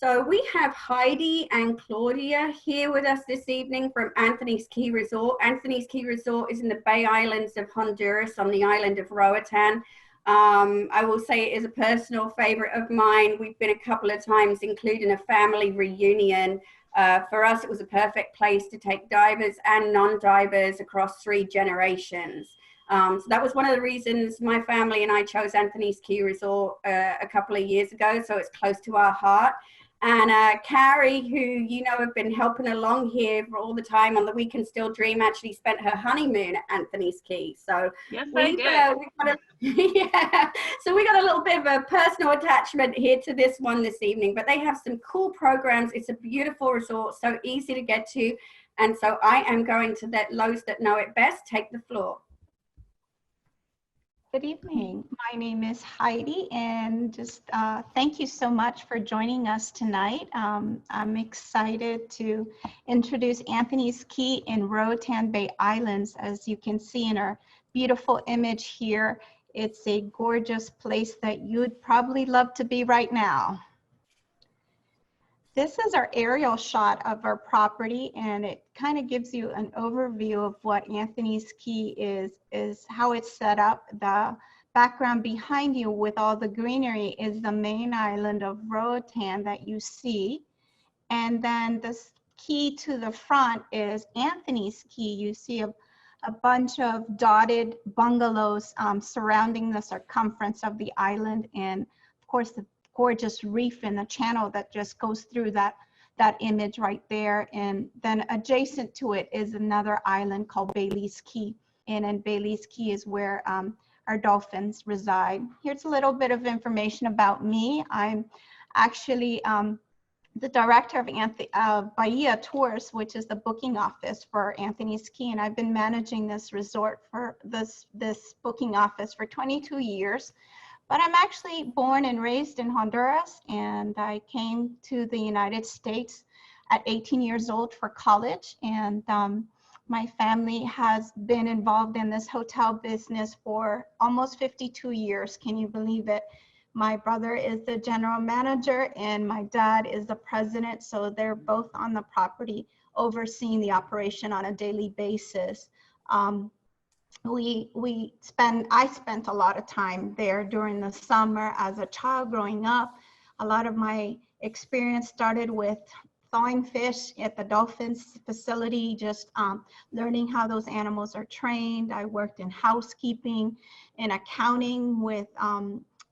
So we have Heidi and Claudia here with us this evening from Anthony's Key Resort. Anthony's Key Resort is in the Bay Islands of Honduras on the island of Roatan. I will say it is a personal favorite of mine. We've been a couple of times, including a family reunion. For us, it was a perfect place to take divers and non-divers across 3 generations. So that was one of the reasons my family and I chose Anthony's Key Resort a couple of years ago. So it's close to our heart. And Carrie, who you know have been helping along here for all the time on the We Can Still Dream, actually spent her honeymoon at Anthony's Key. So yes, I did. Yeah, so we got a little bit of a personal attachment here to this one this evening. But they have some cool programs. It's a beautiful resort, so easy to get to. And so I am going to let those that know it best take the floor. Good evening. My name is Heidi, and just thank you so much for joining us tonight. I'm excited to introduce Anthony's Key in Roatan Bay Islands. As you can see in our beautiful image here, it's a gorgeous place that you'd probably love to be right now. This is our aerial shot of our property, and it kind of gives you an overview of what Anthony's Key is how it's set up. The background behind you with all the greenery is the main island of Roatan that you see. And then this key to the front is Anthony's Key. You see a bunch of dotted bungalows surrounding the circumference of the island, and of course the gorgeous reef in the channel that just goes through that image right there. And then adjacent to it is another island called Bailey's Key. And in Bailey's Key is where our dolphins reside. Here's a little bit of information about me. I'm actually the director of Bahia Tours, which is the booking office for Anthony's Key. And I've been managing this resort for this booking office for 22 years. But I'm actually born and raised in Honduras, and I came to the United States at 18 years old for college. And my family has been involved in this hotel business for almost 52 years. Can you believe it? My brother is the general manager and my dad is the president. So they're both on the property overseeing the operation on a daily basis. I spent a lot of time there during the summer as a child growing up. A lot of my experience started with thawing fish at the dolphins facility, just learning how those animals are trained. I worked in housekeeping and accounting with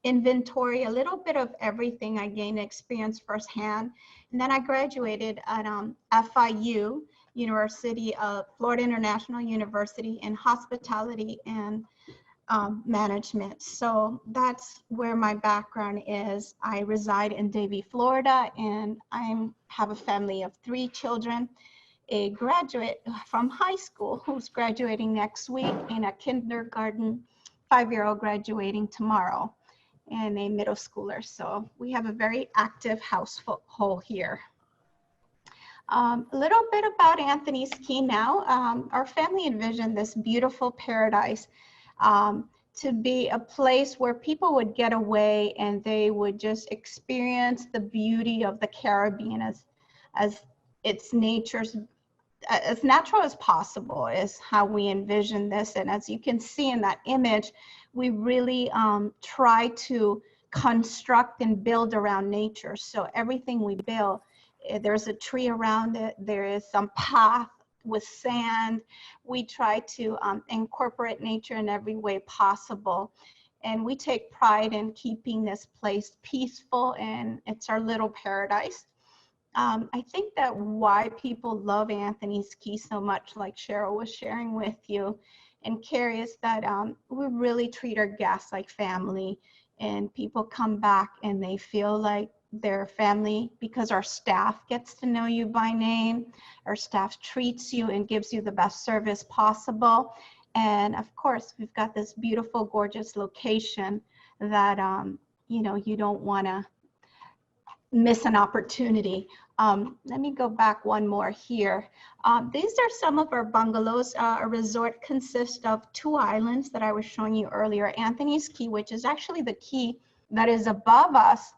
inventory, a little bit of everything. I gained experience firsthand. And then I graduated at FIU, University of Florida International University, in hospitality and management. So that's where my background is. I reside in Davie, Florida, and I have a family of 3 children, a graduate from high school who's graduating next week, and a kindergarten 5-year-old graduating tomorrow, and a middle schooler. So we have a very active household here. A little bit about Anthony's Key now. Our family envisioned this beautiful paradise to be a place where people would get away and they would just experience the beauty of the Caribbean as its nature's, as natural as possible is how we envision this. And as you can see in that image, we really try to construct and build around nature. So everything we build, there's a tree around it, there is some path with sand. We try to incorporate nature in every way possible. And we take pride in keeping this place peaceful, and it's our little paradise. I think that why people love Anthony's Key so much, like Cheryl was sharing with you, and Carrie, is that we really treat our guests like family, and people come back and they feel like their family because our staff gets to know you by name. Our staff treats you and gives you the best service possible. And of course, we've got this beautiful, gorgeous location that, you don't want to miss an opportunity. Let me go back one more here. These are some of our bungalows. A resort consists of 2 islands that I was showing you earlier. Anthony's Key, which is actually the key that is above us,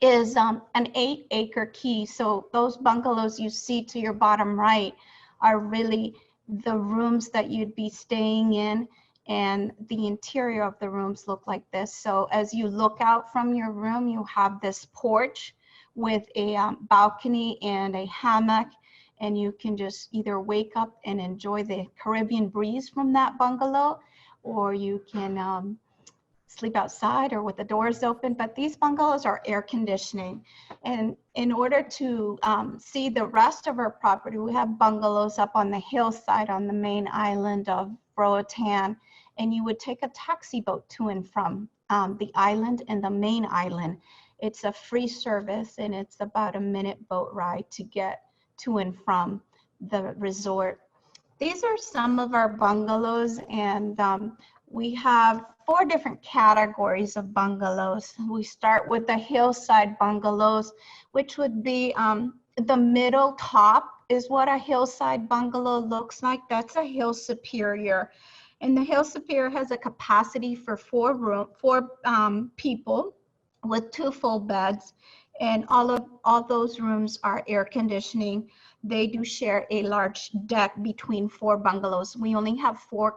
is an 8-acre key. So those bungalows you see to your bottom right are really the rooms that you'd be staying in, and the interior of the rooms look like this. So as you look out from your room, you have this porch with a balcony and a hammock, and you can just either wake up and enjoy the Caribbean breeze from that bungalow, or you can sleep outside or with the doors open. But these bungalows are air conditioning. And in order to see the rest of our property, we have bungalows up on the hillside on the main island of ROATAN, and you would take a taxi boat to and from the island and the main island. It's a free service, and it's about a minute boat ride to get to and from the resort. These are some of our bungalows, and we have 4 different categories of bungalows. We start with the hillside bungalows, which would be the middle top is what a hillside bungalow looks like. That's a Hill Superior. And the Hill Superior has a capacity for 4 people with 2 full beds. And all those rooms are air conditioning. They do share a large deck between 4 bungalows. We only have 4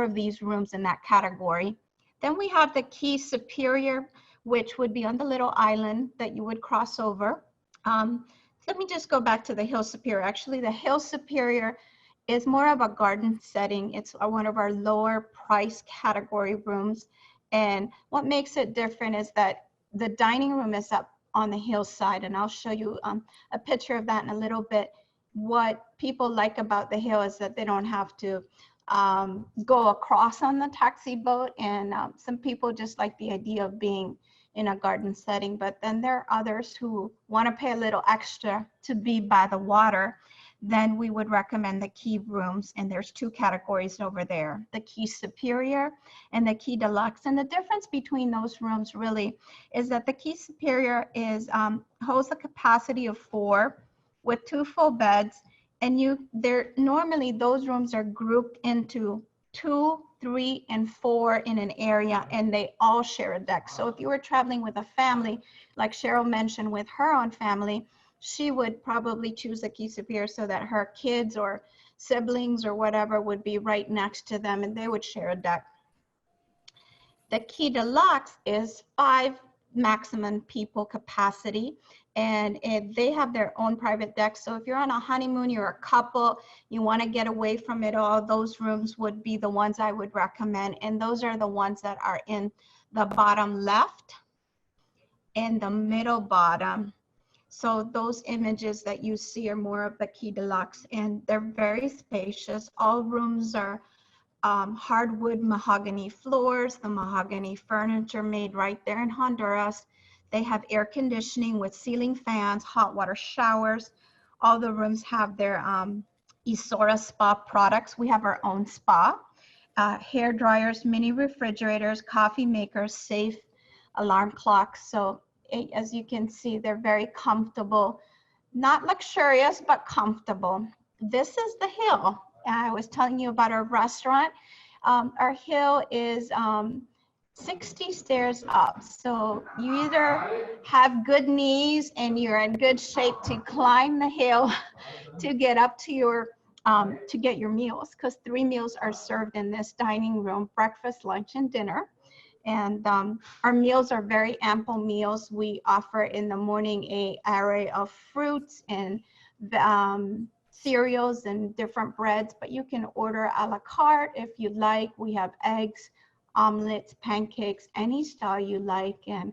of these rooms in that category. Then we have the Key Superior, which would be on the little island that you would cross over. Let me just go back to the Hill Superior. Actually, the Hill Superior is more of a garden setting. It's one of our lower price category rooms. And what makes it different is that the dining room is up on the hillside, and I'll show you a picture of that in a little bit. What people like about the Hill is that they don't have to go across on the taxi boat, and some people just like the idea of being in a garden setting. But then there are others who want to pay a little extra to be by the water. Then we would recommend the Key rooms, and there's 2 categories over there, the Key Superior and the Key Deluxe. And the difference between those rooms really is that the Key Superior is holds a capacity of 4 with 2 full beds, and normally those rooms are grouped into 2, 3, and 4 in an area, and they all share a deck. So if you were traveling with a family, like Cheryl mentioned with her own family, she would probably choose a Key Superior so that her kids or siblings or whatever would be right next to them, and they would share a deck. The Key Deluxe is 5 maximum people capacity, and they have their own private deck. So if you're on a honeymoon, you're a couple, you want to get away from it all, those rooms would be the ones I would recommend. And those are the ones that are in the bottom left and the middle bottom. So those images that you see are more of the Key Deluxe, and they're very spacious. All rooms are hardwood mahogany floors, the mahogany furniture made right there in Honduras. They have air conditioning with ceiling fans, hot water showers. All the rooms have their Isora spa products. We have our own spa, hair dryers, mini refrigerators, coffee makers, safe, alarm clocks. So as you can see, they're very comfortable, not luxurious, but comfortable. This is the Hill. I was telling you about our restaurant. Our Hill is 60 stairs up. So you either have good knees and you're in good shape to climb the hill to get up to your to get your meals, because 3 meals are served in this dining room: breakfast, lunch, and dinner. And our meals are very ample meals. We offer in the morning an array of fruits and cereals and different breads, but you can order a la carte if you'd like. We have eggs, omelets, pancakes, any style you like, and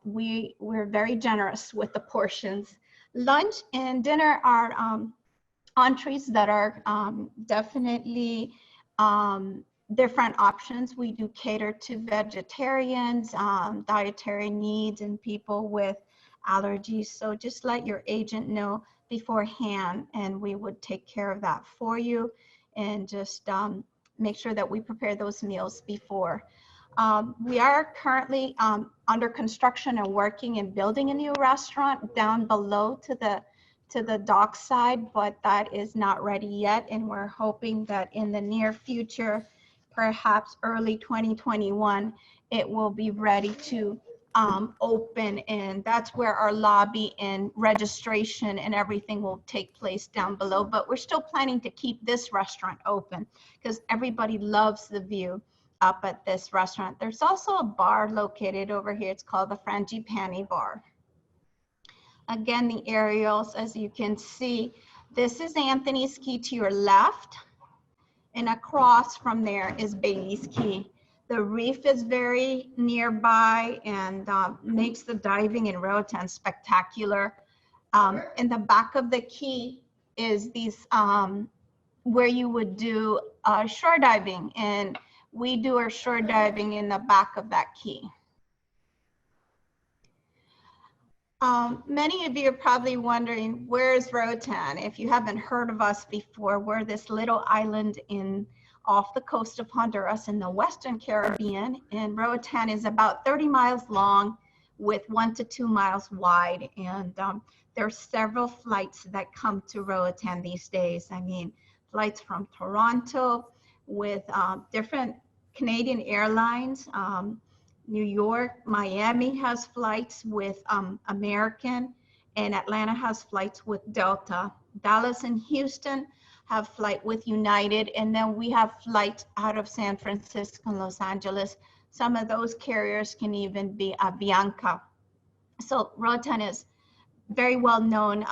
we're very generous with the portions. Lunch and dinner are entrees that are definitely different options. We do cater to vegetarians, dietary needs, and people with allergies. So just let your agent know beforehand, and we would take care of that for you, and just make sure that we prepare those meals before. We are currently under construction and working and building a new restaurant down below to the dock side, but that is not ready yet, and we're hoping that in the near future, perhaps early 2021, it will be ready to open, and that's where our lobby and registration and everything will take place down below. But we're still planning to keep this restaurant open because everybody loves the view up at this restaurant. There's also a bar located over here. It's called the Frangipani Bar. Again, the aerials, as you can see, this is Anthony's Key to your left, and across from there is Bailey's Key. The reef is very nearby and makes the diving in Roatan spectacular. In the back of the key is these where you would do shore diving, and we do our shore diving in the back of that key. Many of you are probably wondering, where's Roatan? If you haven't heard of us before, we're this little island off the coast of Honduras in the Western Caribbean, and Roatan is about 30 miles long with 1 to 2 miles wide, and there are several flights that come to Roatan these days. I mean, flights from Toronto with different Canadian airlines. New York, Miami has flights with American, and Atlanta has flights with Delta. Dallas and Houston have flight with United, and then we have flights out of San Francisco and Los Angeles. Some of those carriers can even be Avianca. So Roatan is very well known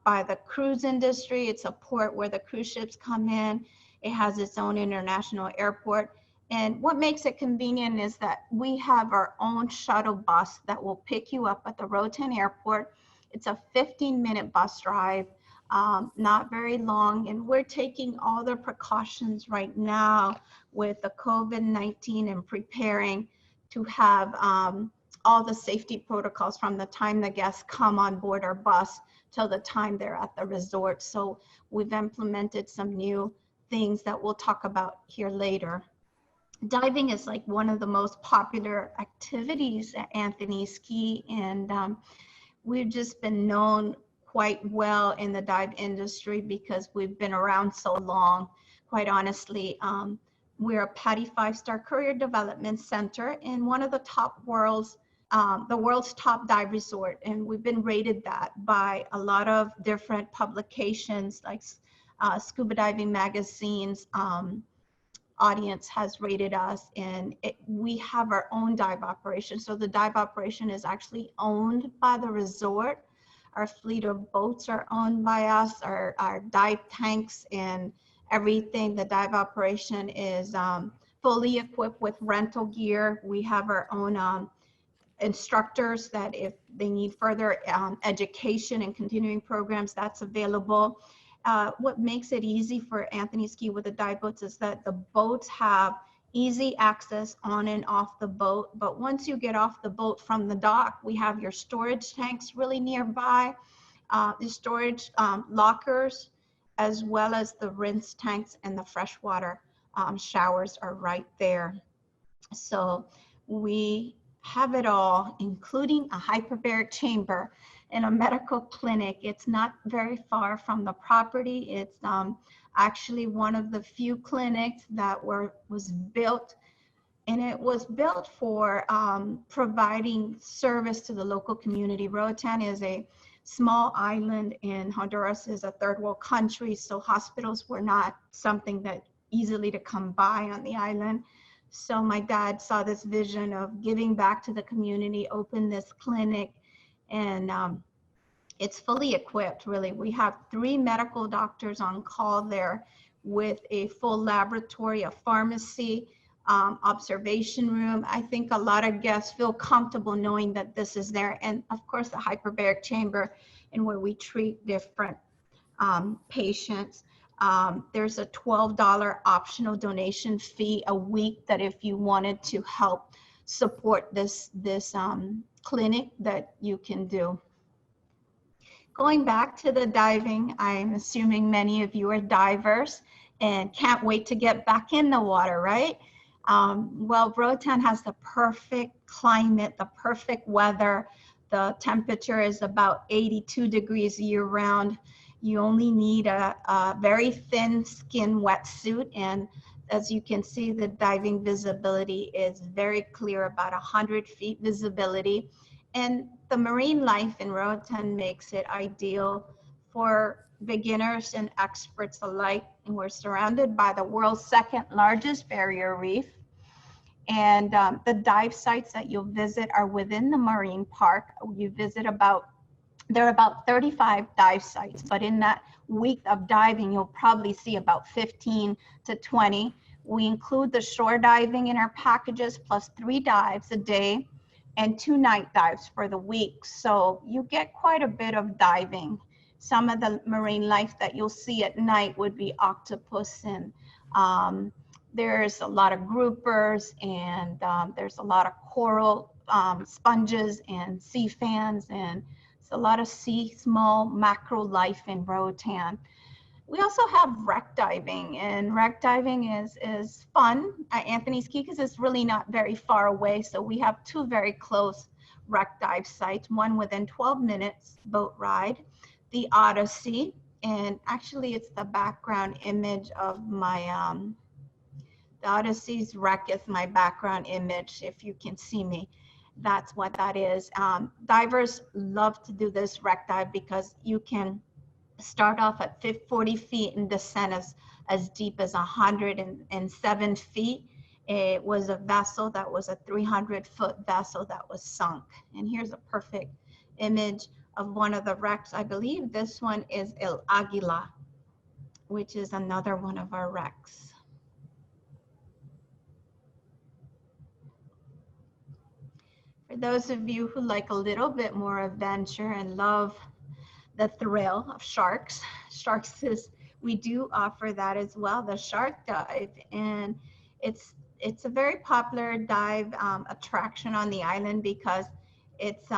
by the cruise industry. It's a port where the cruise ships come in. It has its own international airport. And what makes it convenient is that we have our own shuttle bus that will pick you up at the Roatan airport. It's a 15-minute bus drive, not very long. And we're taking all the precautions right now with the COVID-19 and preparing to have all the safety protocols from the time the guests come on board our bus till the time they're at the resort. So we've implemented some new things that we'll talk about here later. Diving is like one of the most popular activities at Anthony's Key, and we've just been known quite well in the dive industry because we've been around so long. Quite honestly, we're a PADI 5-star career development center and one of the top the world's top dive resort, and we've been rated that by a lot of different publications like Scuba Diving Magazine's audience has rated us, and we have our own dive operation. So the dive operation is actually owned by the resort. Our fleet of boats are owned by us, our dive tanks and everything. The dive operation is fully equipped with rental gear. We have our own instructors that if they need further education and continuing programs, that's available. What makes it easy for Anthony's Key with the dive boats is that the boats have easy access on and off the boat. But once you get off the boat from the dock, we have your storage tanks really nearby, the storage lockers, as well as the rinse tanks and the freshwater showers are right there. So we have it all, including a hyperbaric chamber in a medical clinic. It's not very far from the property. It's actually one of the few clinics that was built, and it was built for providing service to the local community. Roatan is a small island, and Honduras is a third world country, so hospitals were not something that easily to come by on the island. So my dad saw this vision of giving back to the community, open this clinic, and it's fully equipped, really. We have 3 medical doctors on call there with a full laboratory, a pharmacy, observation room. I think a lot of guests feel comfortable knowing that this is there. And of course, the hyperbaric chamber, and where we treat different patients. There's a $12 optional donation fee a week that if you wanted to help support this clinic that you can do. Going back to the diving, I'm assuming many of you are divers and can't wait to get back in the water, right? Well, Roatan has the perfect climate, the perfect weather. The temperature is about 82 degrees year round. You only need a very thin skin wetsuit, and As you can see, the diving visibility is very clear, about 100 feet visibility. And the marine life in Roatan makes it ideal for beginners and experts alike. And we're surrounded by the world's second largest barrier reef. And the dive sites that you'll visit are within the marine park. You visit there are about 35 dive sites, but in that week of diving, you'll probably see about 15 to 20. We include the shore diving in our packages, plus 3 dives a day and 2 night dives for the week. So you get quite a bit of diving. Some of the marine life that you'll see at night would be octopus, and there's a lot of groupers, and there's a lot of coral sponges and sea fans, and it's a lot of small macro life in Roatan. We also have wreck diving, and wreck diving is fun at Anthony's Key because it's really not very far away. So we have 2 very close wreck dive sites, one within 12 minutes boat ride, the Odyssey, and actually it's the background image of my, the Odyssey's wreck is my background image, if you can see me. That's what that is. Divers love to do this wreck dive because you can start off at 40 feet and descend as deep as 107 feet. It was a vessel that was a 300-foot vessel that was sunk. And here's a perfect image of one of the wrecks. I believe this one is El Aguila, which is another one of our wrecks. For those of you who like a little bit more adventure and love the thrill of sharks, we do offer that as well, the shark dive. And it's a very popular dive attraction on the island because it's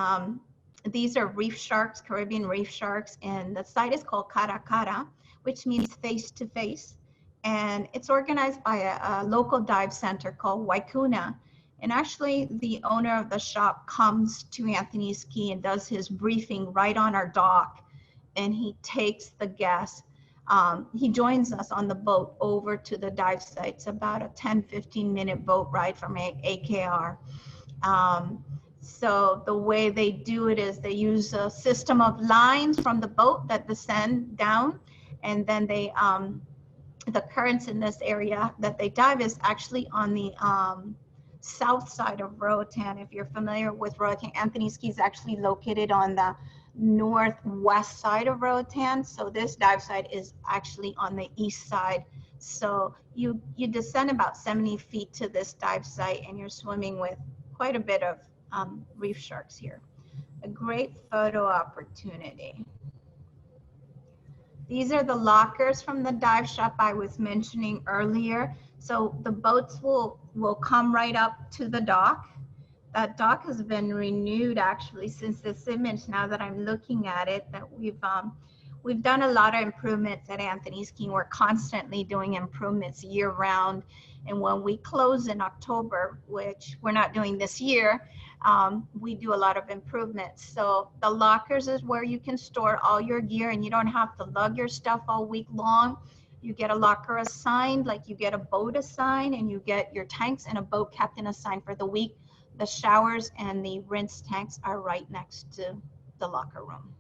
these are reef sharks, Caribbean reef sharks, and the site is called Cara Cara, which means face to face. And it's organized by a local dive center called Waikuna. And actually the owner of the shop comes to Anthony's Key and does his briefing right on our dock, and he takes the guests. He joins us on the boat over to the dive site. It's about a 10-15 minute boat ride from AKR. So the way they do it is they use a system of lines from the boat that descend down, and then they the currents in this area that they dive is actually on the south side of Roatan. If you're familiar with Roatan, Anthony's Key is actually located on the northwest side of Roatan. So this dive site is actually on the east side. So you descend about 70 feet to this dive site, and you're swimming with quite a bit of reef sharks here. A great photo opportunity. These are the lockers from the dive shop I was mentioning earlier. So the boats will come right up to the dock. That dock has been renewed actually since this image, now that I'm looking at it, that we've done a lot of improvements at Anthony's Key. We're constantly doing improvements year round. And when we close in October, which we're not doing this year, we do a lot of improvements. So the lockers is where you can store all your gear, and you don't have to lug your stuff all week long. You get a locker assigned, like you get a boat assigned, and you get your tanks and a boat captain assigned for the week. The showers and the rinse tanks are right next to the locker room.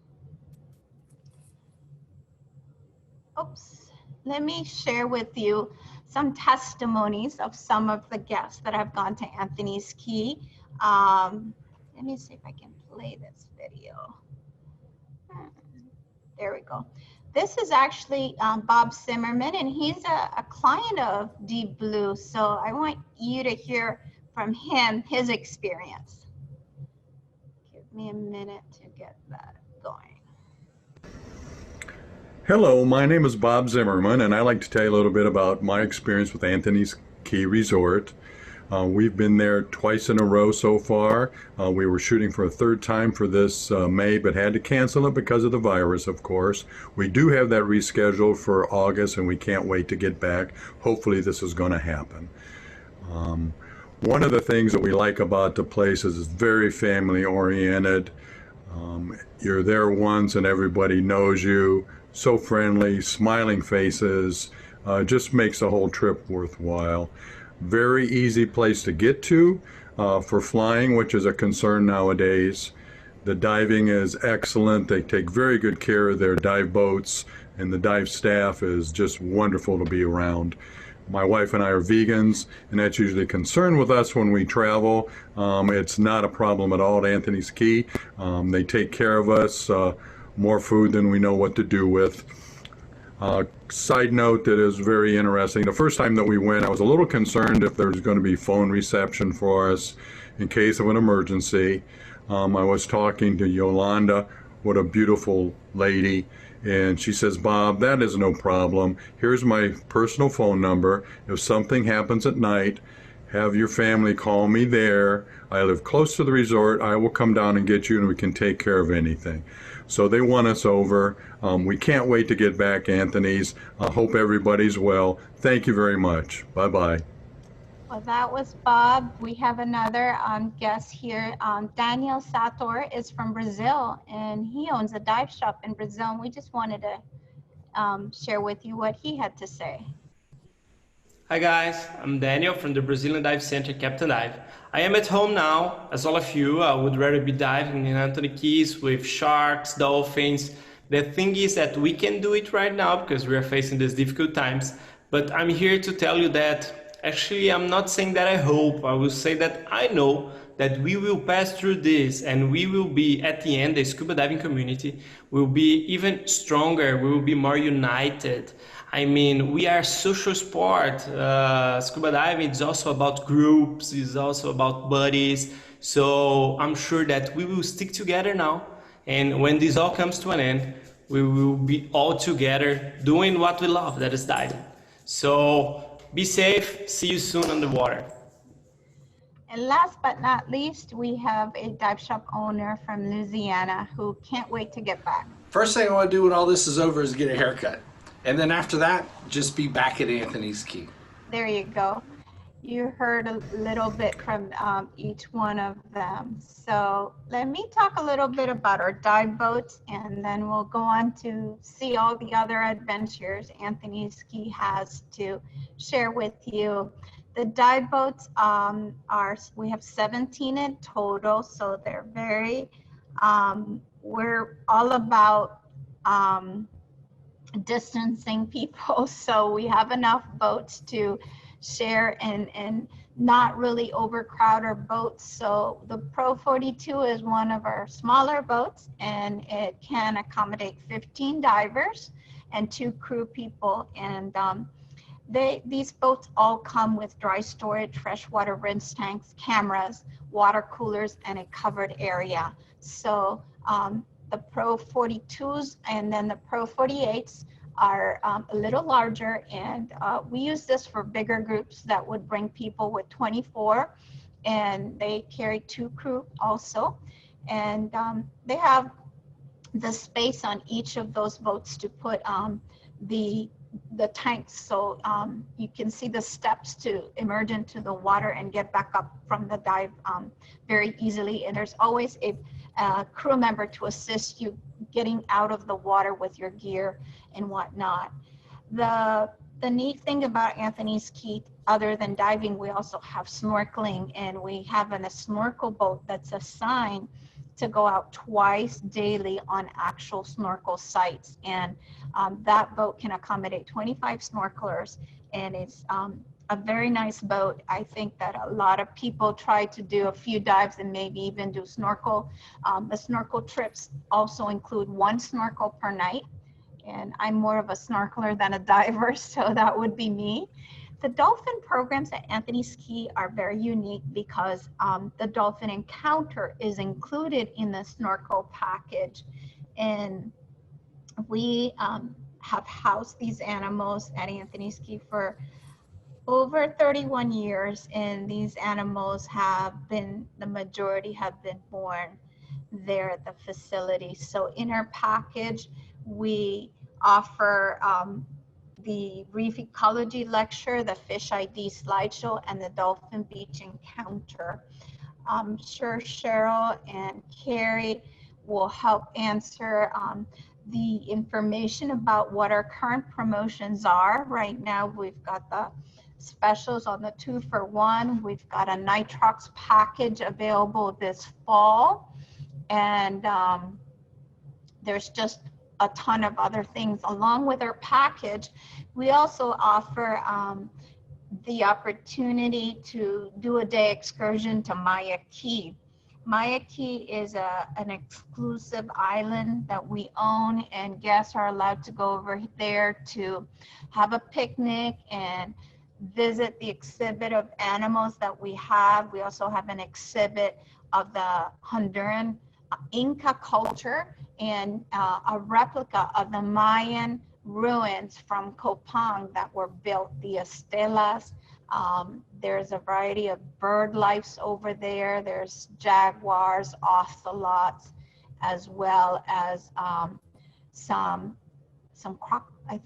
Oops, let me share with you some testimonies of some of the guests that have gone to Anthony's Key. Let me see if I can play this video. There we go. This is actually Bob Zimmerman, and he's a client of Deep Blue. So I want you to hear from him, his experience. Give me a minute to get that going. Hello, my name is Bob Zimmerman, and I'd like to tell you a little bit about my experience with Anthony's Key Resort. We've been there twice in a row so far. We were shooting for a third time for this May, but had to cancel it because of the virus, of course. We do have that rescheduled for August, and we can't wait to get back. Hopefully this is going to happen. One of the things that we like about the place is it's very family oriented. You're there once and everybody knows you. So friendly, smiling faces. Just makes the whole trip worthwhile. Very easy place to get to for flying, which is a concern nowadays. The diving is excellent. They take very good care of their dive boats, and the dive staff is just wonderful to be around. My wife and I are vegans, and that's usually a concern with us when we travel. It's not a problem at all at Anthony's Key. They take care of us, more food than we know what to do with. Side note that is very interesting. The first time that we went, I was a little concerned if there was going to be phone reception for us in case of an emergency. I was talking to Yolanda, what a beautiful lady, and she says, Bob, that is no problem. Here's my personal phone number. If something happens at night, have your family call me there. I live close to the resort. I will come down and get you, and we can take care of anything. So they want us over. We can't wait to get back, Anthony's. I hope everybody's well. Thank you very much. Bye-bye. Well, that was Bob. We have another guest here. Daniel Sator is from Brazil, and he owns a dive shop in Brazil. And we just wanted to share with you what he had to say. Hi guys, I'm Daniel from the Brazilian Dive Center, Captain Dive. I am at home now, as all of you. I would rather be diving in Anthony Keys with sharks, dolphins. The thing is that we can do it right now because we are facing these difficult times. But I'm here to tell you that actually I'm not saying that I hope. I will say that I know that we will pass through this, and we will be, at the end, the scuba diving community will be even stronger. We will be more united. I mean, we are social sport. Scuba diving is also about groups, it's also about buddies. So I'm sure that we will stick together now. And when this all comes to an end, we will be all together doing what we love, that is diving. So be safe. See you soon on the water. And last but not least, we have a dive shop owner from Louisiana who can't wait to get back. First thing I want to do when all this is over is get a haircut. And then after that, just be back at Anthony's Key. There you go. You heard a little bit from each one of them. So let me talk a little bit about our dive boats, and then we'll go on to see all the other adventures Anthony's Key has to share with you. The dive boats we have 17 in total, so they're very, we're all about distancing people, so we have enough boats to share and not really overcrowd our boats. So the Pro 42 is one of our smaller boats, and it can accommodate 15 divers and 2 crew people. And these boats all come with dry storage, freshwater rinse tanks, cameras, water coolers, and a covered area. So the Pro 42s and then the Pro 48s are a little larger, and we use this for bigger groups that would bring people with 24, and they carry 2 crew also. And they have the space on each of those boats to put the tanks, so you can see the steps to emerge into the water and get back up from the dive very easily. And there's always a crew member to assist you getting out of the water with your gear and whatnot. The neat thing about Anthony's Key, other than diving, we also have snorkeling, and we have a snorkel boat that's assigned to go out twice daily on actual snorkel sites. And that boat can accommodate 25 snorkelers, and it's a very nice boat. I think that a lot of people try to do a few dives and maybe even do snorkel. The snorkel trips also include 1 snorkel per night, and I'm more of a snorkeler than a diver, so that would be me. The dolphin programs at Anthony's Key are very unique because the dolphin encounter is included in the snorkel package, and we have housed these animals at Anthony's Key for over 31 years, and these animals have been, the majority have been born there at the facility. So in our package, we offer the reef ecology lecture, the fish ID slideshow, and the dolphin beach encounter. I'm sure Cheryl and Carrie will help answer the information about what our current promotions are. Right now, we've got the specials on the 2-for-1. We've got a nitrox package available this fall. And there's just a ton of other things. Along with our package, we also offer the opportunity to do a day excursion to Maya Key. Maya Key is an exclusive island that we own, and guests are allowed to go over there to have a picnic and visit the exhibit of animals that we have. We also have an exhibit of the Honduran Inca culture and a replica of the Mayan ruins from Copang that were built, the estelas. There's a variety of bird life over there. There's jaguars, ocelots, as well as I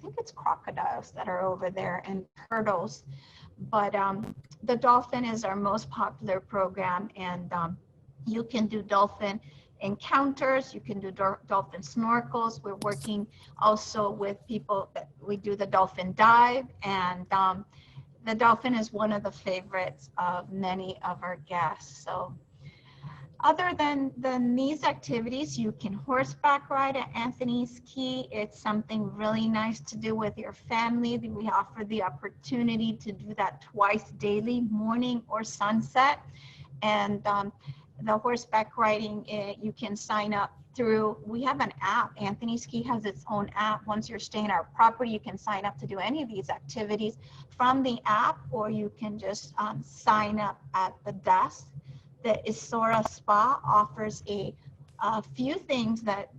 think it's crocodiles that are over there, and turtles. But the dolphin is our most popular program, and you can do dolphin encounters, you can do dolphin snorkels. We're working also with people that we do the dolphin dive, and the dolphin is one of the favorites of many of our guests. So other than these activities, you can horseback ride at Anthony's Key. It's something really nice to do with your family. We offer the opportunity to do that twice daily, morning or sunset. And the horseback riding, you can sign up through, we have an app. Anthony's Key has its own app. Once you're staying our property, you can sign up to do any of these activities from the app, or you can just sign up at the desk. The Isora Spa offers a few things that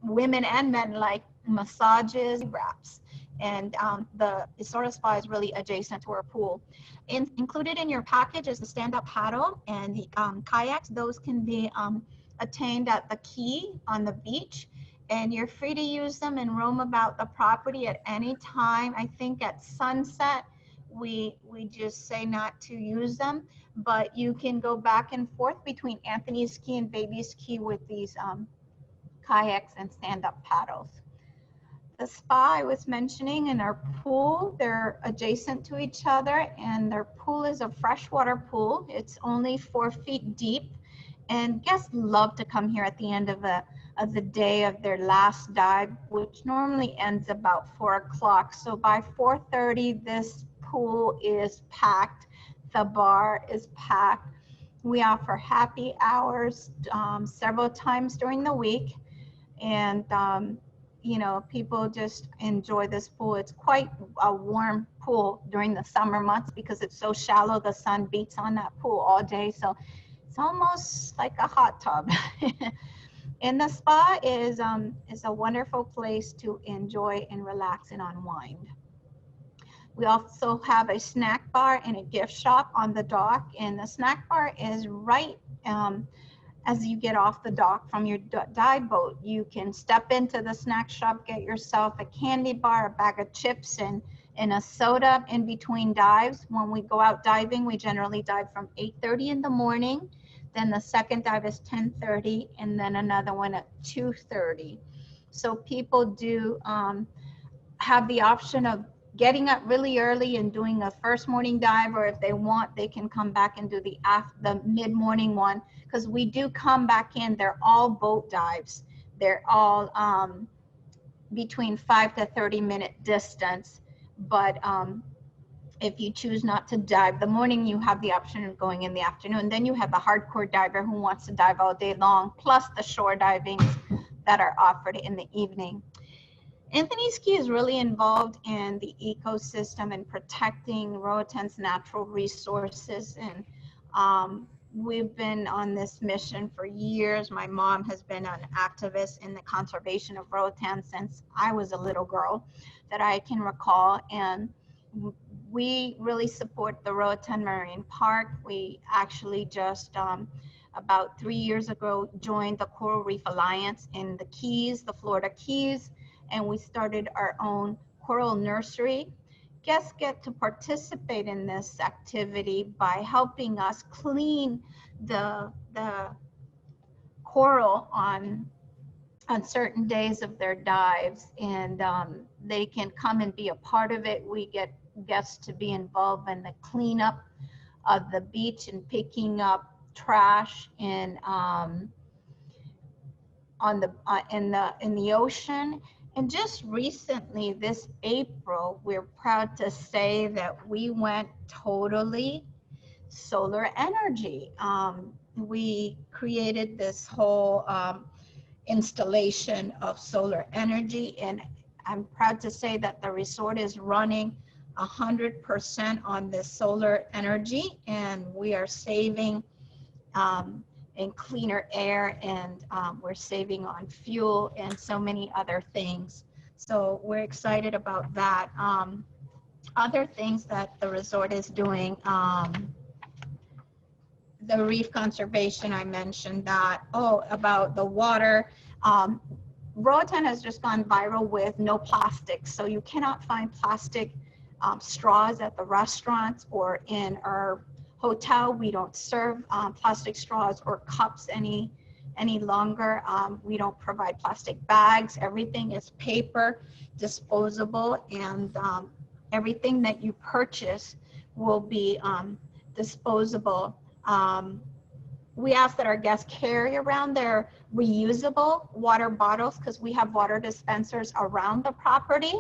women and men like: massages, wraps, and the Isora Spa is really adjacent to our pool. Included in your package is the stand-up paddle and the kayaks. Those can be attained at the quay on the beach, and you're free to use them and roam about the property at any time. I think at sunset, we just say not to use them, but you can go back and forth between Anthony's Key and Baby's Key with these kayaks and stand-up paddles. The spa I was mentioning and our pool, they're adjacent to each other, and their pool is a freshwater pool. It's only 4 feet deep, and guests love to come here at the end of the day of their last dive, which normally ends about 4 o'clock. So by 4:30, this pool is packed. The bar is packed. We offer happy hours several times during the week, and you know, people just enjoy this pool. It's quite a warm pool during the summer months because it's so shallow. The sun beats on that pool all day, so it's almost like a hot tub. And the spa is a wonderful place to enjoy and relax and unwind. We also have a snack bar and a gift shop on the dock, and the snack bar is right as you get off the dock from your dive boat. You can step into the snack shop, get yourself a candy bar, a bag of chips, and a soda in between dives. When we go out diving, we generally dive from 8:30 in the morning. Then the second dive is 10:30, and then another one at 2:30. So people do have the option of getting up really early and doing a first morning dive, or if they want, they can come back and do the mid-morning one, because we do come back in. They're all boat dives. They're all between 5 to 30-minute distance. But if you choose not to dive the morning, you have the option of going in the afternoon. Then you have the hardcore diver who wants to dive all day long, plus the shore divings that are offered in the evening. Anthony's Key is really involved in the ecosystem and protecting Roatan's natural resources, and we've been on this mission for years. My mom has been an activist in the conservation of Roatan since I was a little girl that I can recall, and we really support the Roatan Marine Park. We actually just about 3 years ago joined the Coral Reef Alliance in the Keys, the Florida Keys, and we started our own coral nursery. Guests get to participate in this activity by helping us clean the coral on on certain days of their dives, and they can come and be a part of it. We get guests to be involved in the cleanup of the beach and picking up trash and in the ocean. And just recently, this April, we're proud to say that we went totally solar energy. We created this whole installation of solar energy, and I'm proud to say that the resort is running 100% on this solar energy, and we are saving in cleaner air, and we're saving on fuel and so many other things. So we're excited about that. Other things that the resort is doing, the reef conservation, I mentioned that. Oh, about the water. ROATAN has just gone viral with no plastic. So you cannot find plastic straws at the restaurants or in our hotel. We don't serve plastic straws or cups any longer. We don't provide plastic bags. Everything is paper, disposable, and everything that you purchase will be disposable. We ask that our guests carry around their reusable water bottles because we have water dispensers around the property.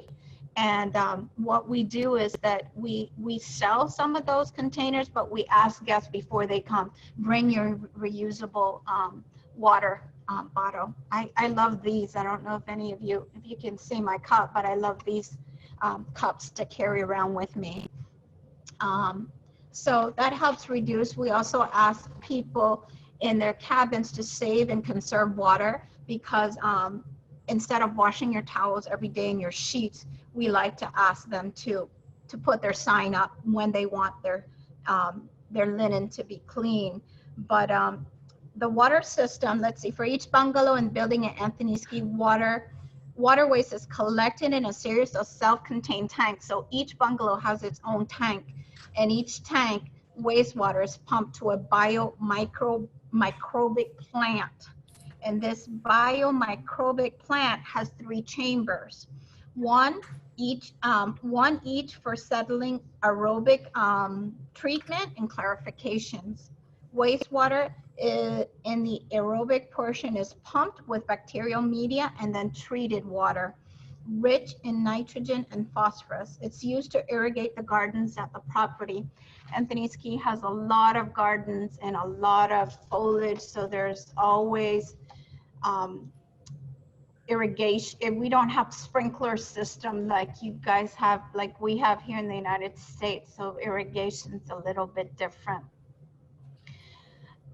And what we do is that we sell some of those containers, but we ask guests before they come, bring your reusable water bottle. I love these. I don't know if any of you, if you can see my cup, but I love these cups to carry around with me. So that helps reduce. We also ask people in their cabins to save and conserve water because instead of washing your towels every day in your sheets, we like to ask them to put their sign up when they want their linen to be clean. But the water system, let's see, for each bungalow and building at Anthony's Key, water waste is collected in a series of self-contained tanks. So each bungalow has its own tank, and each tank wastewater is pumped to a biomicrobic plant. And this biomicrobic plant has 3 chambers, one each for settling aerobic treatment and clarifications. Wastewater in the aerobic portion is pumped with bacterial media and then treated water, rich in nitrogen and phosphorus. It's used to irrigate the gardens at the property. Anthony's Key has a lot of gardens and a lot of foliage, so there's always irrigation. We don't have sprinkler system like you guys have, like we have here in the United States, so irrigation's a little bit different.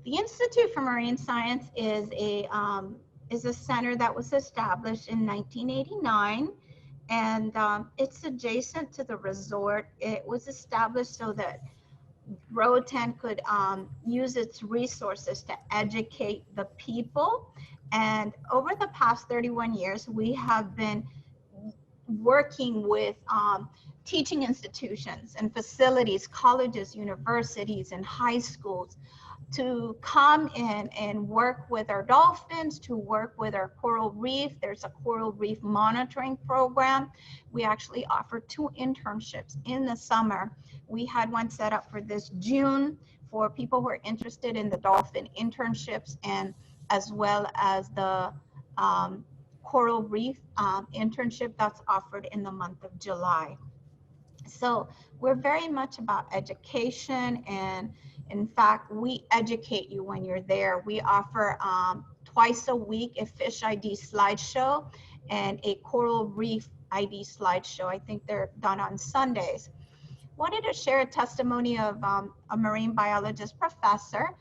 The Institute for Marine Science is a center that was established in 1989, and it's adjacent to the resort. It was established so that ROATAN could use its resources to educate the people. And over the past 31 years, we have been working with teaching institutions and facilities, colleges, universities, and high schools to come in and work with our dolphins, to work with our coral reef. There's a coral reef monitoring program. We actually offer 2 internships in the summer. We had one set up for this June for people who are interested in the dolphin internships, and as well as the coral reef internship that's offered in the month of July. So we're very much about education, and in fact, we educate you when you're there. We offer twice a week a fish ID slideshow and a coral reef ID slideshow. I think they're done on Sundays. Wanted to share a testimony of a marine biologist professor.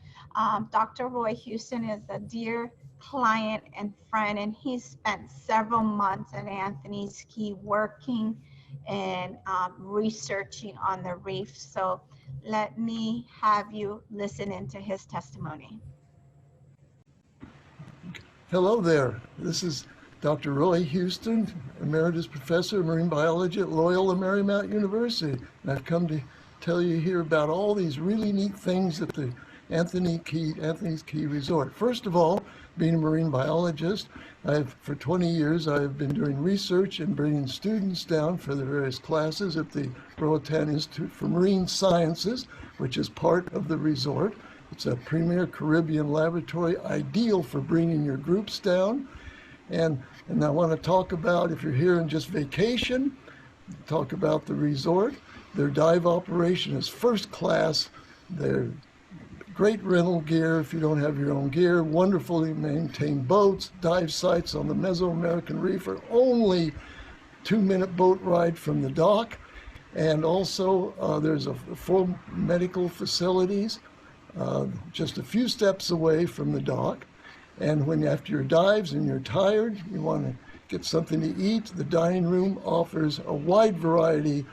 Dr. Roy Houston is a dear client and friend, and he's spent several months at Anthony's Key working and researching on the reef. So let me have you listen into his testimony. Hello there. This is Dr. Roy Houston, Emeritus Professor of Marine Biology at Loyola Marymount University. And I've come to tell you here about all these really neat things that the Anthony's Key Resort. First of all, being a marine biologist, for 20 years I've been doing research and bringing students down for the various classes at the ROATAN Institute for Marine Sciences, which is part of the resort. It's a premier Caribbean laboratory, ideal for bringing your groups down. And I want to talk about, if you're here on just vacation, talk about the resort. Their dive operation is first class. They're great rental gear if you don't have your own gear, wonderfully maintained boats, dive sites on the Mesoamerican Reef are only 2-minute boat ride from the dock. And also there's a full medical facilities just a few steps away from the dock. And when after your dives and you're tired, you want to get something to eat, the dining room offers a wide variety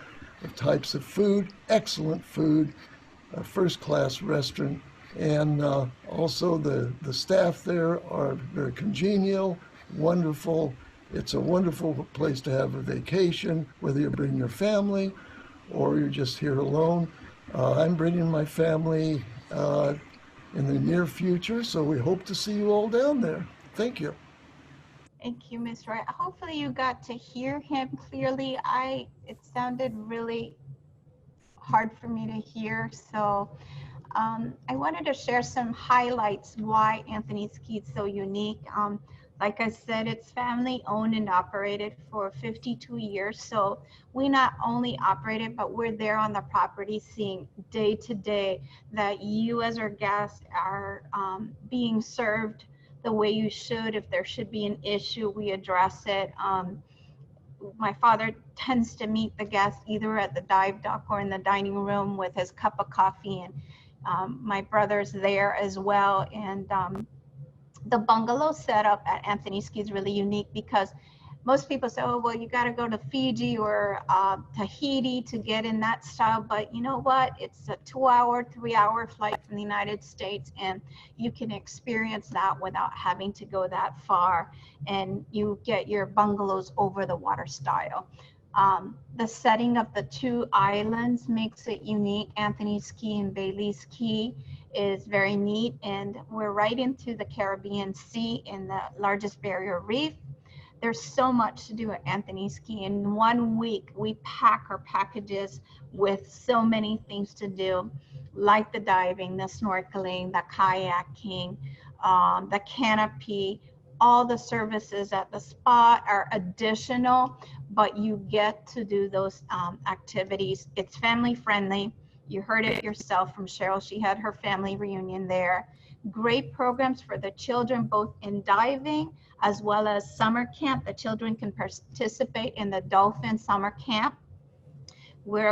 of types of food, excellent food, a first-class restaurant. And also the staff there are very congenial, wonderful. It's a wonderful place to have a vacation, whether you bring your family or you're just here alone. I'm bringing my family in the near future, so we hope to see you all down there. Thank you. Thank you, Ms. Wright. Hopefully you got to hear him clearly. It sounded really hard for me to hear, so I wanted to share some highlights why Anthony's Key is so unique. Like I said, it's family owned and operated for 52 years. So we not only operate it, but we're there on the property seeing day to day that you as our guests are being served the way you should. If there should be an issue, we address it. My father tends to meet the guests either at the dive dock or in the dining room with his cup of coffee, and my brother's there as well. And the bungalow setup at Anthony's Key is really unique because most people say, oh, well, you got to go to Fiji or Tahiti to get in that style. But you know what? It's a 2-hour, 3-hour flight from the United States, and you can experience that without having to go that far. And you get your bungalows over the water style. The setting of the 2 islands makes it unique. Anthony's Key and Bailey's Key is very neat, and we're right into the Caribbean Sea in the largest barrier reef. There's so much to do at Anthony's Key. In 1 week, we pack our packages with so many things to do, like the diving, the snorkeling, the kayaking, the canopy. All the services at the spa are additional, but you get to do those activities. It's family friendly. You heard it yourself from Cheryl. She had her family reunion there. Great programs for the children, both in diving as well as summer camp. The children can participate in the Dolphin Summer Camp. We're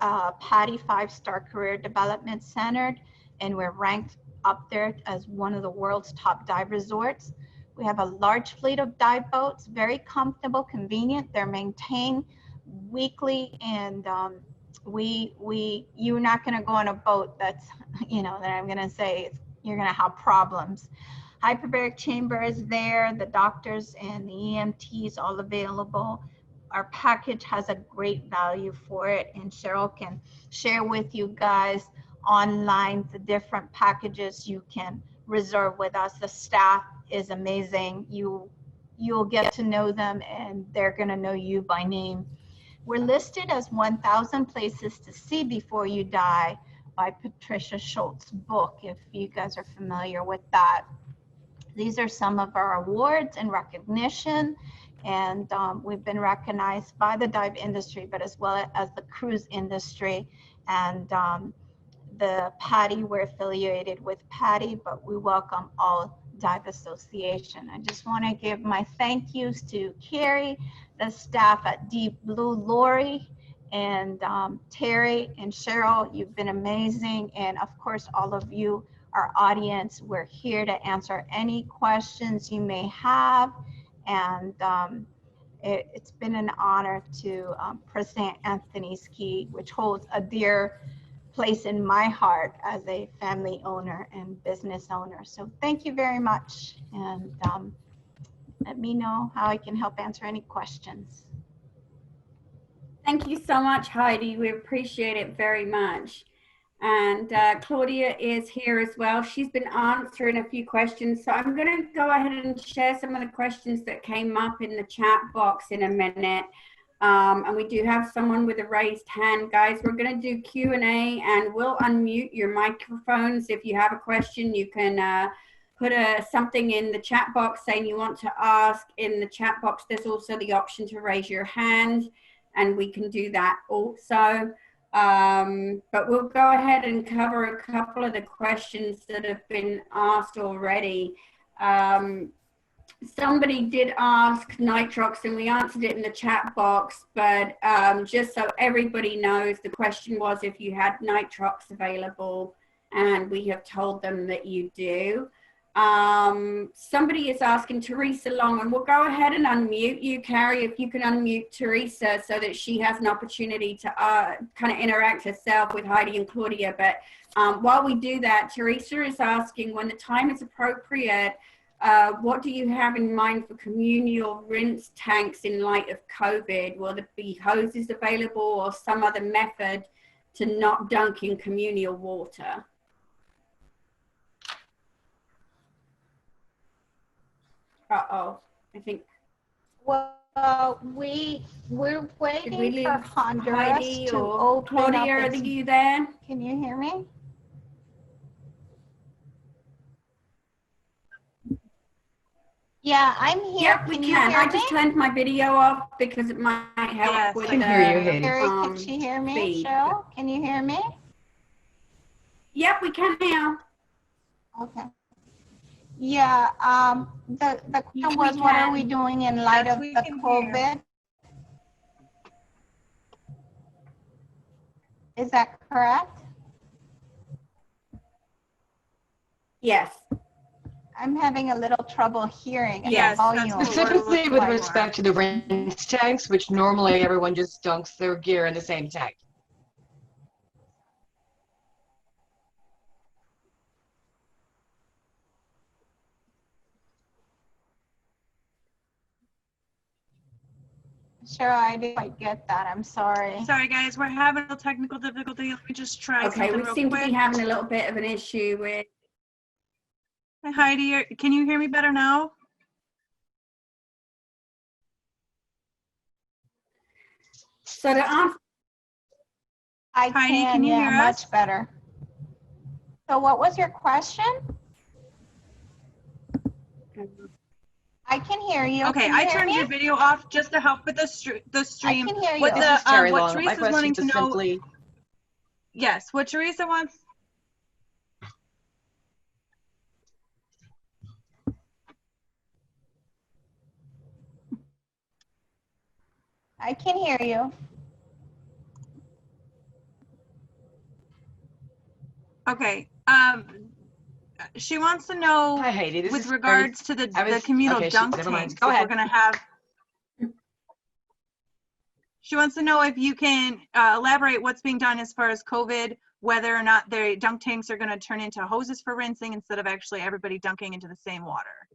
a PADI 5-star career development centered, and we're ranked up there as one of the world's top dive resorts. We have a large fleet of dive boats, very comfortable, convenient. They're maintained weekly, and you're not going to go on a boat that's, that I'm going to say you're going to have problems. Hyperbaric chamber is there, the doctors and the EMTs all available. Our package has a great value for it, and Cheryl can share with you guys online the different packages you can reserve with us. The staff is amazing. You'll get to know them, and they're going to know you by name. We're listed as 1,000 places to see before you die by Patricia Schultz's book, if you guys are familiar with that. These are some of our awards and recognition, and we've been recognized by the dive industry, but as well as the cruise industry. And the PADI, we're affiliated with PADI, but we welcome all dive association. I just want to give my thank yous to Carrie, the staff at Deep Blue, Lori, and Terry and Cheryl. You've been amazing, and of course all of you, our audience. We're here to answer any questions you may have, and it's been an honor to present Anthony's Key, which holds a dear place in my heart as a family owner and business owner. So thank you very much, and let me know how I can help answer any questions. Thank you so much, Heidi. We appreciate it very much. And Claudia is here as well. She's been answering a few questions. So I'm going to go ahead and share some of the questions that came up in the chat box in a minute. And we do have someone with a raised hand. Guys, we're going to do Q&A, and we'll unmute your microphones. If you have a question, you can put something in the chat box saying you want to ask. In the chat box, there's also the option to raise your hand, and we can do that also. But we'll go ahead and cover a couple of the questions that have been asked already. Somebody did ask nitrox, and we answered it in the chat box, but just so everybody knows, the question was if you had nitrox available, and we have told them that you do. Somebody is asking Teresa Long, and we'll go ahead and unmute you, Carrie, if you can unmute Teresa so that she has an opportunity to kind of interact herself with Heidi and Claudia. But while we do that, Teresa is asking, when the time is appropriate, what do you have in mind for communal rinse tanks in light of COVID? Will there be hoses available or some other method to not dunk in communal water? Uh-oh, I think. Well, we're waiting for Honduras Heidi to or open Claudia, up are you there? Can you hear me? Yeah, I'm here. Yep, we can. I just turned my video off because it might help with I can hear you, Heidi. Carrie, can she hear me? Feed. Cheryl, can you hear me? Yep, we can now. Okay. Yeah, the question was, what are we doing in light of the COVID? Is that correct? Yes. I'm having a little trouble hearing. Yes, volume. specifically with respect to the rinse tanks, which normally everyone just dunks their gear in the same tank. Cheryl, I didn't quite get that. I'm sorry. Sorry, guys, we're having a little technical difficulty. Let me just try Okay, we real seem quick. to be having a little bit of an issue with. Hi, Heidi, can you hear me better now? So to answer. I Heidi, can you hear us? Much better. So what was your question? I can hear you. Okay, I turned your video off just to help with the stream. I can hear you. What, what Teresa's wanting to know. Simply... Yes, what Teresa wants. I can hear you. Okay. She wants to know, hi, Heidi, with regards to the communal dunk tanks, Go ahead. we're going to have. She wants to know if you can elaborate what's being done as far as COVID, whether or not the dunk tanks are going to turn into hoses for rinsing instead of actually everybody dunking into the same water.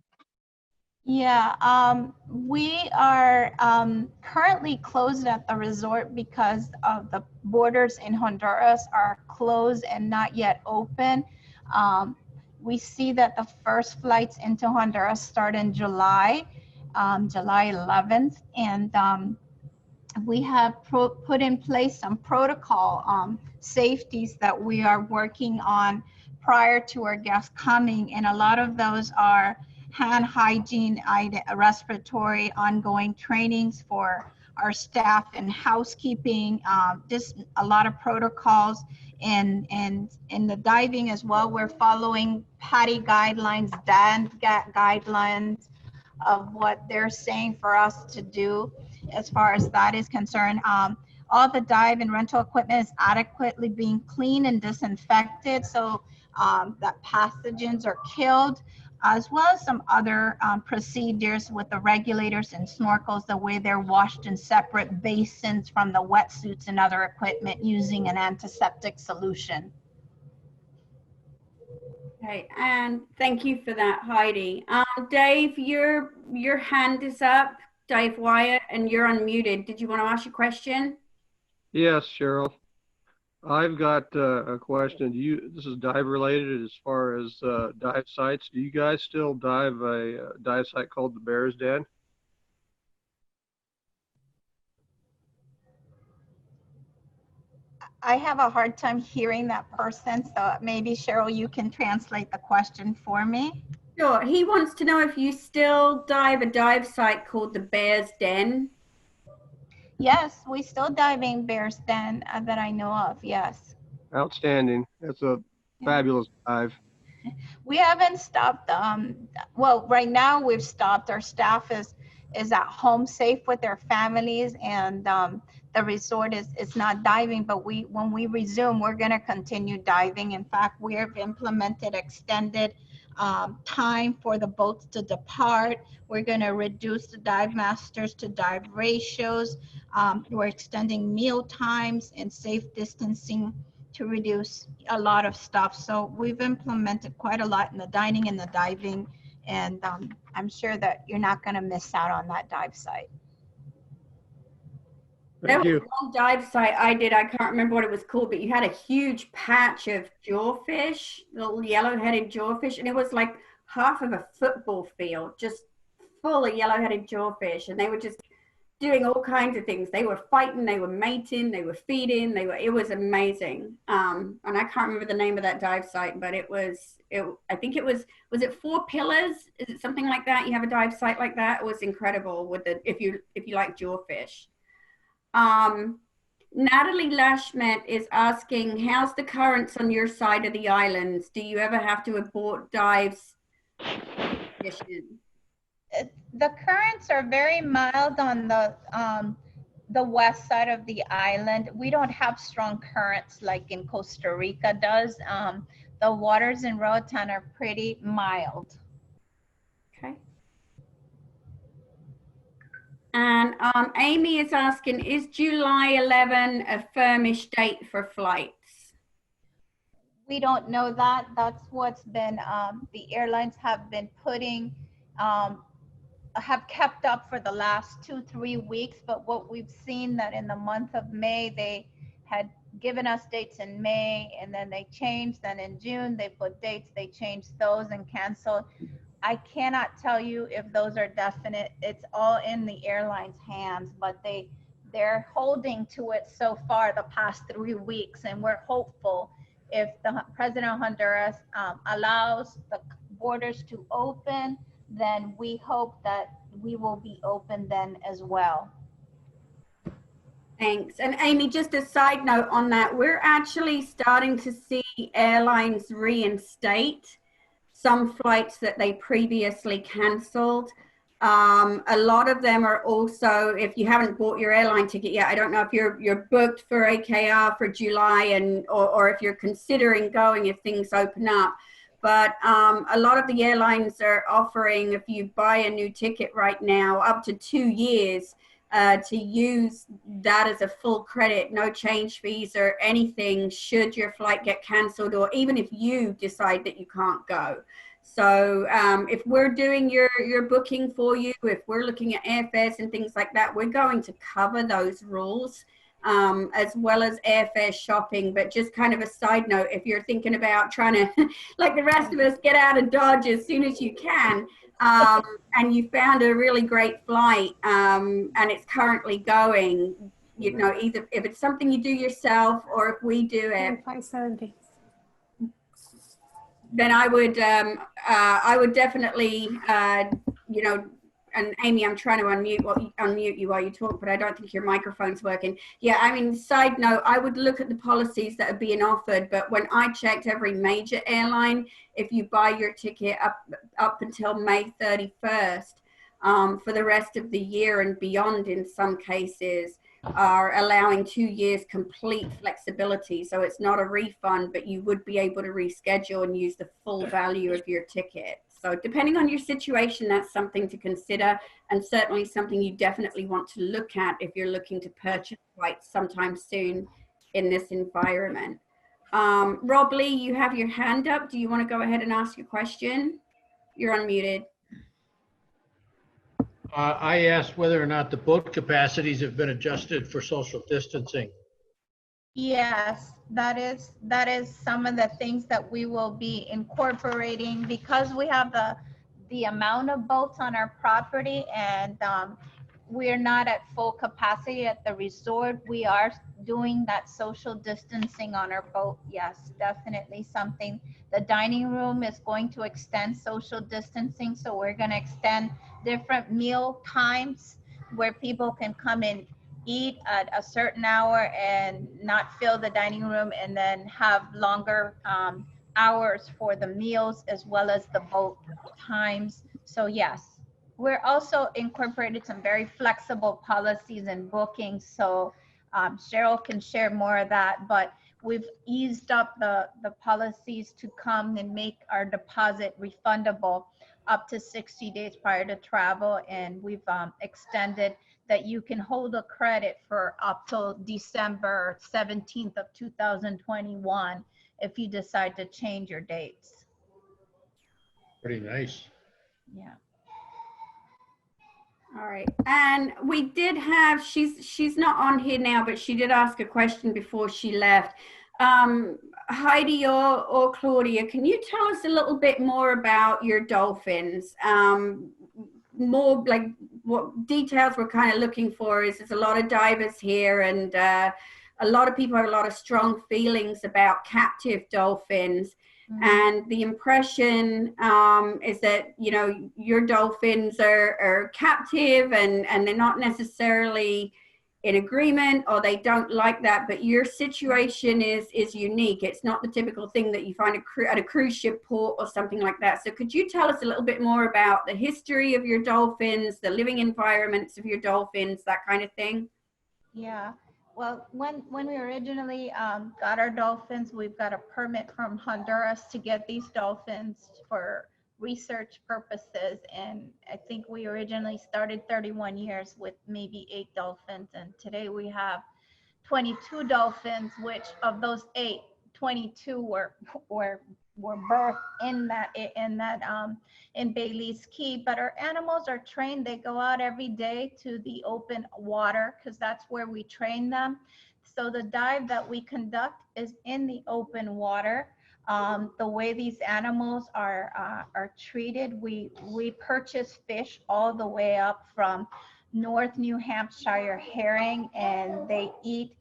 Yeah, we are currently closed at the resort because of the borders in Honduras are closed and not yet open. We see that the first flights into Honduras start in July, July 11th, and we have put in place some protocol safeties that we are working on prior to our guests coming, and a lot of those are hand hygiene, respiratory, ongoing trainings for our staff and housekeeping, just a lot of protocols. And in the diving as well, we're following PADI guidelines, DAN guidelines of what they're saying for us to do as far as that is concerned. All the dive and rental equipment is adequately being cleaned and disinfected so that pathogens are killed, as well as some other procedures with the regulators and snorkels, the way they're washed in separate basins from the wetsuits and other equipment using an antiseptic solution. Okay, and thank you for that, Heidi. Dave, your hand is up. Dave Wyatt, and you're unmuted. Did you want to ask a question? Yes, Cheryl. I've got a question. This is dive related as far as dive sites. Do you guys still dive a dive site called the Bear's Den? I have a hard time hearing that person, so maybe Cheryl, you can translate the question for me. Sure. He wants to know if you still dive a dive site called the Bear's Den. Yes, we still diving Bear's Den that I know of. Yes. Outstanding. That's a fabulous dive. We haven't stopped. Well, right now we've stopped. Our staff is at home safe with their families, and the resort is not diving. But when we resume, we're going to continue diving. In fact, we have implemented extended time for the boats to depart. We're going to reduce the dive masters to dive ratios. We're extending meal times and safe distancing to reduce a lot of stuff. So we've implemented quite a lot in the dining and the diving, and I'm sure that you're not going to miss out on that dive site. There Thank was you. one dive site I did, I can't remember what it was called, but you had a huge patch of jawfish, little yellow-headed jawfish, and it was like half of a football field, just full of yellow-headed jawfish, and they were just doing all kinds of things. They were fighting, they were mating, they were feeding, it was amazing. And I can't remember the name of that dive site, but I think it was it Four Pillars? Is it something like that? You have a dive site like that? It was incredible with if you like jawfish. Natalie Lashmet is asking, how's the currents on your side of the islands? Do you ever have to abort dives? The currents are very mild on the west side of the island. We don't have strong currents like in Costa Rica does. The waters in Roatan are pretty mild. Okay. And Amy is asking, is July 11 a firmish date for flights? We don't know that. That's what's been, the airlines have been putting, have kept up for the last 2-3 weeks. But what we've seen that in the month of May, they had given us dates in May, and then they changed. Then in June, they put dates, they changed those and canceled. I cannot tell you if those are definite. It's all in the airline's hands, but they're holding to it so far the past 3 weeks, and we're hopeful if the President of Honduras allows the borders to open, then we hope that we will be open then as well. Thanks. And Amy, just a side note on that, we're actually starting to see airlines reinstate some flights that they previously canceled. A lot of them are also, if you haven't bought your airline ticket yet, I don't know if you're booked for AKR for July or if you're considering going if things open up. But a lot of the airlines are offering, if you buy a new ticket right now, up to 2 years to use that as a full credit, no change fees or anything should your flight get canceled, or even if you decide that you can't go. So if we're doing your booking for you, if we're looking at airfares and things like that, we're going to cover those rules as well as airfare shopping. But just kind of a side note, if you're thinking about trying to, like the rest of us, get out of Dodge as soon as you can, and you found a really great flight and it's currently going, you know, either if it's something you do yourself or if we do it, 570. then I would definitely, you know, and Amy, I'm trying to unmute you while you talk, but I don't think your microphone's working. Yeah, I mean, side note, I would look at the policies that are being offered, but when I checked every major airline, if you buy your ticket up until May 31st, for the rest of the year and beyond in some cases, are allowing 2 years complete flexibility. So it's not a refund, but you would be able to reschedule and use the full value of your ticket. So depending on your situation, that's something to consider, and certainly something you definitely want to look at if you're looking to purchase flights sometime soon in this environment. Rob Lee, you have your hand up. Do you want to go ahead and ask your question? You're unmuted. I asked whether or not the boat capacities have been adjusted for social distancing. Yes, that is some of the things that we will be incorporating because we have the amount of boats on our property, and we're not at full capacity at the resort. We are doing that social distancing on our boat. Yes, definitely something. The dining room is going to extend social distancing, so we're going to extend different meal times where people can come in, eat at a certain hour and not fill the dining room, and then have longer hours for the meals as well as the boat times. So yes, we're also incorporated some very flexible policies and bookings. So Cheryl can share more of that, but we've eased up the policies to come and make our deposit refundable up to 60 days prior to travel. And we've extended that you can hold a credit for up till December 17th of 2021 if you decide to change your dates. Pretty nice. Yeah. All right, and we did have, she's not on here now, but she did ask a question before she left. Heidi or Claudia, can you tell us a little bit more about your dolphins? More like what details we're kind of looking for is there's a lot of divers here, and a lot of people have a lot of strong feelings about captive dolphins. And the impression is that, you know, your dolphins are captive and they're not necessarily in agreement, or they don't like that, but your situation is unique. It's not the typical thing that you find at a cruise ship port or something like that. So could you tell us a little bit more about the history of your dolphins, the living environments of your dolphins, that kind of thing? Yeah. Well, when we originally got our dolphins, we've got a permit from Honduras to get these dolphins for research purposes. And I think we originally started 31 years with maybe 8 dolphins. And today we have 22 dolphins, which of those 8, 22 were birthed in Bailey's Key. But our animals are trained. They go out every day to the open water because that's where we train them. So the dive that we conduct is in the open water. The way these animals are treated, we purchase fish all the way up from North New Hampshire herring, and they eat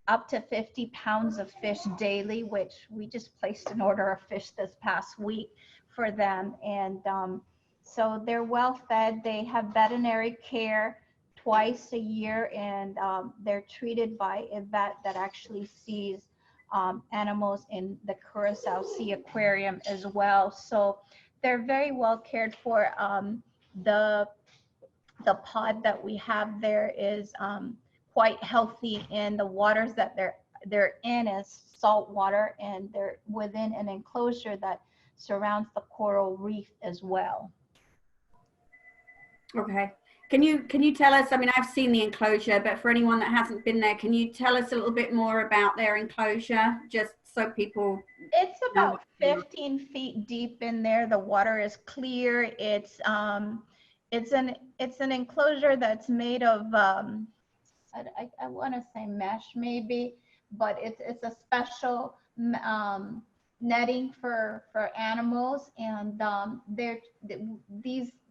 up to 50 pounds of fish daily, which we just placed an order of fish this past week for them. And so they're well fed. They have veterinary care twice a year, and they're treated by a vet that actually sees animals in the Curacao Sea Aquarium as well. So they're very well cared for. The pod that we have there is quite healthy, and the waters that they're in is salt water, and they're within an enclosure that surrounds the coral reef as well. Okay. Can you tell us, I mean, I've seen the enclosure, but for anyone that hasn't been there, can you tell us a little bit more about their enclosure, just so people... It's about 15 feet deep in there. The water is clear. It's an enclosure that's made of I want to say mesh maybe, but it's a special netting for animals, and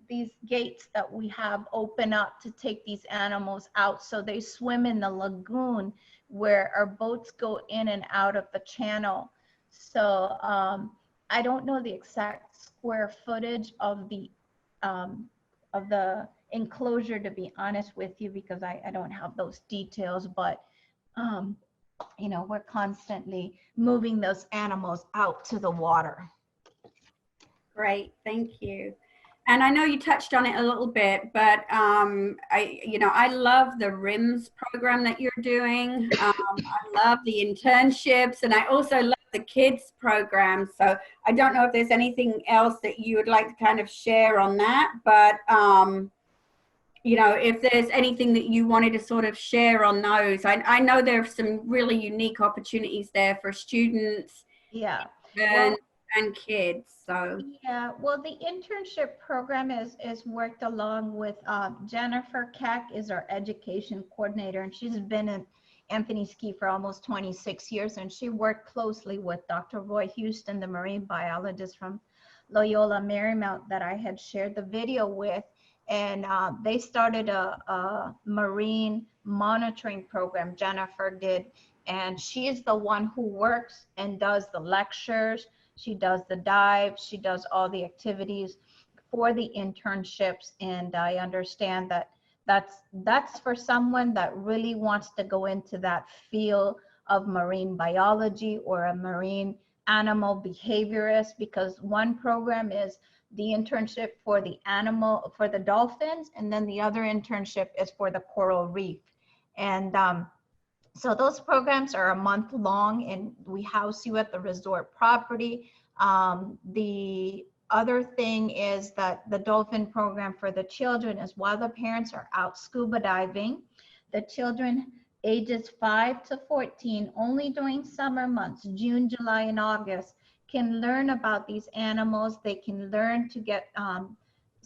these gates that we have open up to take these animals out, so they swim in the lagoon where our boats go in and out of the channel. So I don't know the exact square footage of the enclosure, to be honest with you, because I don't have those details, but you know, we're constantly moving those animals out to the water. Great, thank you. And I know you touched on it a little bit, but I love the RIMS program that you're doing. I love the internships, and I also love the kids program. So I don't know if there's anything else that you would like to kind of share on that, but you know, if there's anything that you wanted to sort of share on those. I know there are some really unique opportunities there for students. Yeah. And kids. So yeah, well, the internship program is worked along with Jennifer Keck is our education coordinator, and she's been Anthony's Key for almost 26 years, and she worked closely with Dr. Roy Houston, the marine biologist from Loyola Marymount that I had shared the video with. And they started a marine monitoring program, Jennifer did, and she is the one who works and does the lectures, she does the dives, she does all the activities for the internships. And I understand that that's for someone that really wants to go into that field of marine biology or a marine animal behaviorist, because one program is the internship for the dolphins, and then the other internship is for the coral reef. And so those programs are a month long, and we house you at the resort property. The other thing is that the dolphin program for the children is while the parents are out scuba diving, the children ages 5 to 14, only during summer months, June, July, and August, can learn about these animals. They can learn to get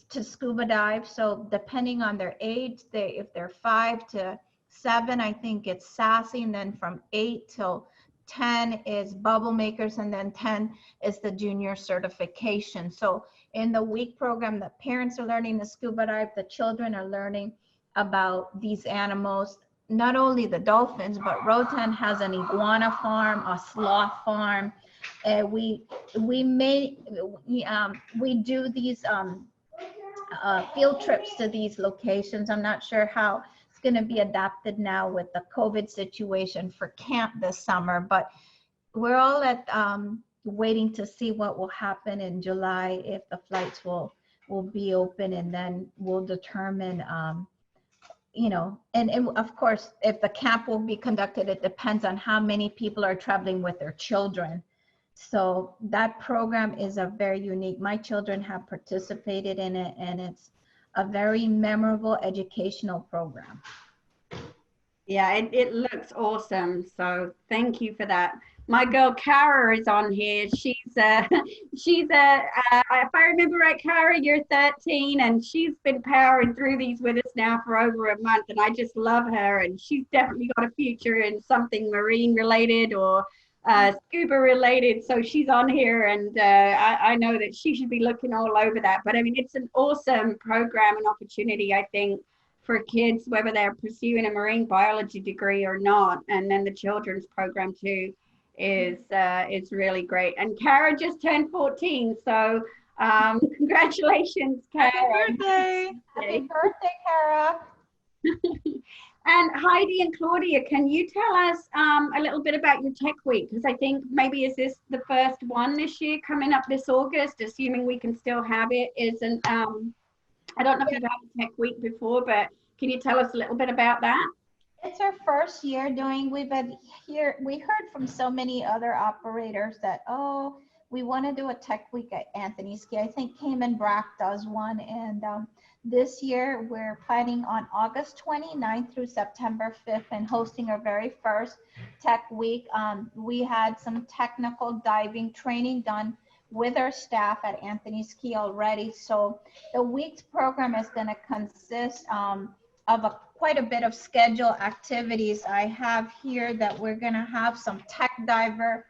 to scuba dive. So depending on their age, if they're 5 to 7, I think it's sassy, and then from 8 till 10 is bubble makers, and then 10 is the junior certification. So in the week program, the parents are learning the scuba dive, the children are learning about these animals, not only the dolphins, but ROATAN has an iguana farm, a sloth farm. We do these field trips to these locations. I'm not sure how it's going to be adapted now with the COVID situation for camp this summer, but we're all at waiting to see what will happen in July, if the flights will be open, and then we'll determine you know, and of course, if the camp will be conducted, it depends on how many people are traveling with their children. So that program is a very unique. My children have participated in it, and it's a very memorable educational program. Yeah, it looks awesome. So thank you for that. My girl Kara is on here. She's if I remember right, Kara, you're 13, and she's been powering through these with us now for over a month, and I just love her. And she's definitely got a future in something marine related or scuba related. So she's on here, and I know that she should be looking all over that. But I mean, it's an awesome program and opportunity, I think, for kids, whether they're pursuing a marine biology degree or not. And then the children's program too is really great. And Kara just turned 14, so congratulations, Kara. Happy birthday. Happy birthday, Kara. And Heidi and Claudia, can you tell us a little bit about your Tech Week? Because I think maybe is this the first one this year coming up this August, assuming we can still have it. Isn't I don't know if you've had a Tech Week before, but can you tell us a little bit about that? It's our first year doing, we heard from so many other operators that, oh, we want to do a Tech Week at Anthony's Key. I think Cayman Brac does one. And this year we're planning on August 29th through September 5th and hosting our very first Tech Week. We had some technical diving training done with our staff at Anthony's Key already. So the week's program is going to consist of quite a bit of schedule activities. I have here that we're going to have some tech diver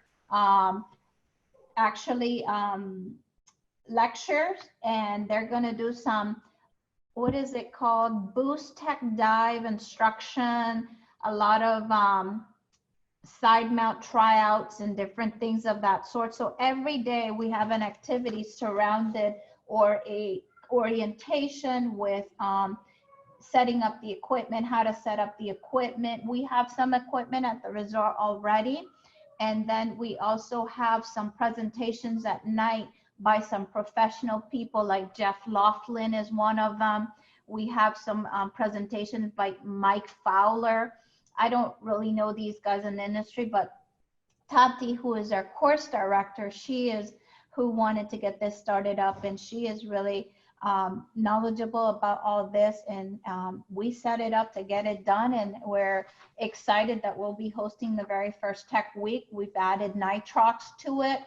lectures, and they're going to do some, what is it called, boost tech dive instruction, a lot of side mount tryouts and different things of that sort. So every day we have an activity surrounded or a orientation with setting up the equipment, how to set up the equipment. We have some equipment at the resort already. And then we also have some presentations at night by some professional people, like Jeff Laughlin is one of them. We have some presentations by Mike Fowler. I don't really know these guys in the industry, but Tati, who is our course director, she is who wanted to get this started up, and she is really knowledgeable about all this, and we set it up to get it done, and we're excited that we'll be hosting the very first Tech Week. We've added nitrox to it,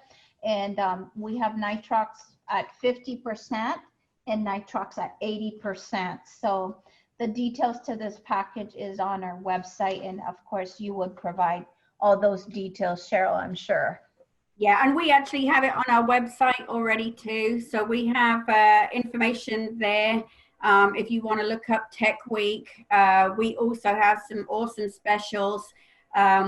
and we have nitrox at 50% and nitrox at 80%. So the details to this package is on our website, and of course you would provide all those details, Cheryl, I'm sure. Yeah, and we actually have it on our website already too. So we have information there. If you want to look up Tech Week, we also have some awesome specials,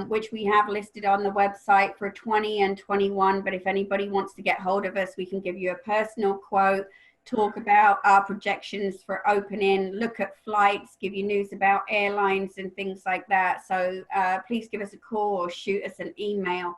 which we have listed on the website for 20 and 21. But if anybody wants to get hold of us, we can give you a personal quote, talk about our projections for opening, look at flights, give you news about airlines and things like that. So please give us a call or shoot us an email.